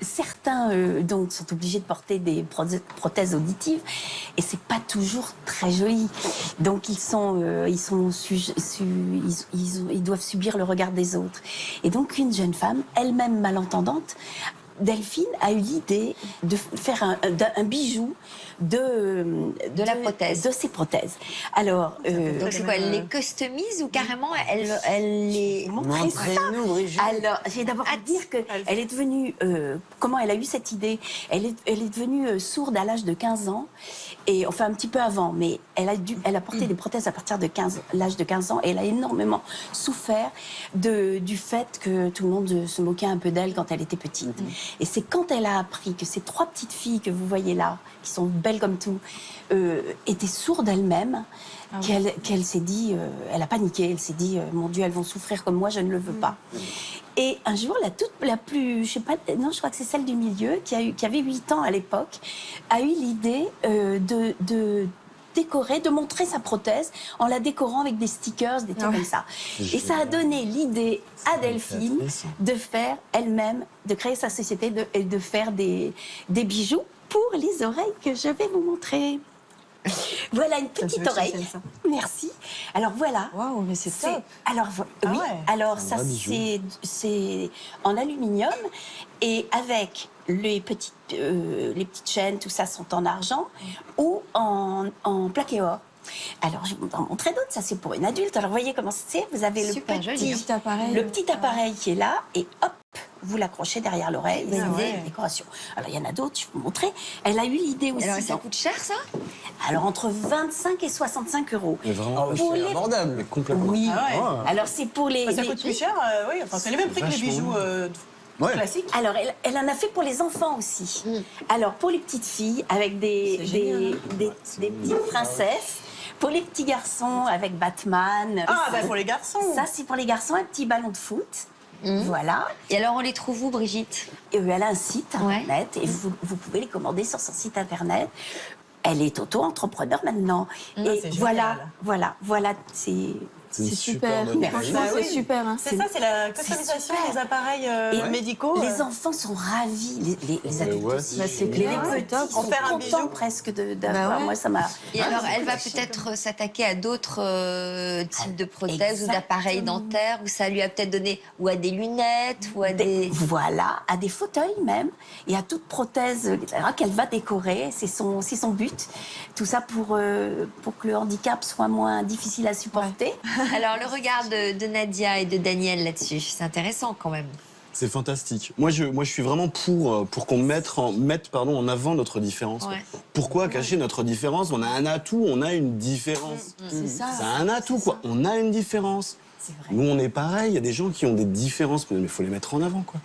certains donc sont obligés de porter des prothèses auditives et c'est pas toujours très joli. Donc ils doivent subir le regard des autres. Et donc une jeune femme, elle-même malentendante, Delphine a eu l'idée de faire un bijou de la prothèse. De ses prothèses. Alors, donc c'est quoi, elle les customise ou carrément elle les montrer ça. Alors, j'ai d'abord à dire que elle est devenue comment elle a eu cette idée. Elle est devenue sourde à l'âge de 15 ans et enfin un petit peu avant, mais elle a porté des prothèses à partir de l'âge de 15 ans et elle a énormément souffert du fait que tout le monde se moquait un peu d'elle quand elle était petite. Et c'est quand elle a appris que ces 3 petites filles que vous voyez là, qui sont belles comme tout, étaient sourdes elles-mêmes, qu'elle s'est dit, elle a paniqué, elle s'est dit, mon Dieu, elles vont souffrir comme moi, je ne le veux pas. Et un jour, la plus, je sais pas, non, je crois que c'est celle du milieu, qui avait 8 ans à l'époque, a eu l'idée de décorer, de montrer sa prothèse en la décorant avec des stickers, des trucs comme ça. Et ça a donné l'idée à Delphine de faire elle-même, de créer sa société et de faire des bijoux pour les oreilles que je vais vous montrer. Voilà une petite oreille. Merci. Alors voilà. Waouh, mais c'est top. Alors oui. Alors ça c'est en aluminium et avec les petites chaînes, tout ça sont en argent ou en plaqué or. Alors, je vais vous en montrer d'autres. Ça, c'est pour une adulte. Alors, vous voyez comment c'est. Vous avez le petit appareil qui est là. Et hop, vous l'accrochez derrière l'oreille. C'est une décoration. Alors, il y en a d'autres, je vais vous montrer. Elle a eu l'idée aussi. Alors, ça coûte cher, ça? Alors, entre 25 et 65 €. Mais vraiment, c'est abordable, mais complètement. Oui. Alors, c'est pour les... Ça coûte plus cher, oui. Enfin, c'est les mêmes prix que les bijoux classiques. Alors, elle en a fait pour les enfants aussi. Alors, pour les petites filles, avec des petites princesses. Pour les petits garçons, avec Batman. Ah, bah pour les garçons. Ça, c'est pour les garçons, un petit ballon de foot. Voilà. Et alors, on les trouve où, Brigitte? Elle a un site internet et vous pouvez les commander sur son site internet. Elle est auto-entrepreneur maintenant. Et voilà, c'est super. Franchement, c'est super. Hein. C'est ça, c'est la customisation des appareils médicaux. Les enfants sont ravis, les adultes aussi. C'est Les petits sont contents presque d'avoir. Moi, ça m'a... Et alors, elle va peut-être s'attaquer à d'autres types de prothèses ou d'appareils dentaires, ou ça lui a peut-être donné, ou à des lunettes, ou à des... Voilà, à des fauteuils même, et à toute prothèse qu'elle va décorer. C'est son but. Tout ça pour que le handicap soit moins difficile à supporter. Alors, le regard de Nadia et de Daniel là-dessus, c'est intéressant quand même. C'est fantastique. Moi, je suis vraiment pour qu'on mette en avant notre différence. Pourquoi cacher notre différence? On a un atout, on a une différence. C'est ça. C'est un atout, quoi. On a une différence. Nous, on est pareil. Il y a des gens qui ont des différences, mais il faut les mettre en avant, quoi.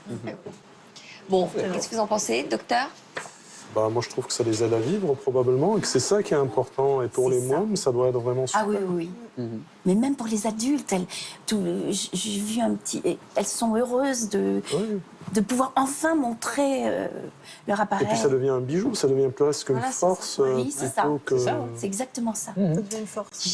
Bon, qu'est-ce que vous en pensez, docteur? Bah, moi, je trouve que ça les aide à vivre, probablement, et que c'est ça qui est important. Et pour les mômes, ça doit être vraiment super. Ah oui. Mais même pour les adultes, j'ai vu elles sont heureuses de pouvoir enfin montrer leur appareil. Et puis ça devient un bijou, ça devient presque une force. Oui, c'est ça. C'est C'est exactement ça. Ça devient une force.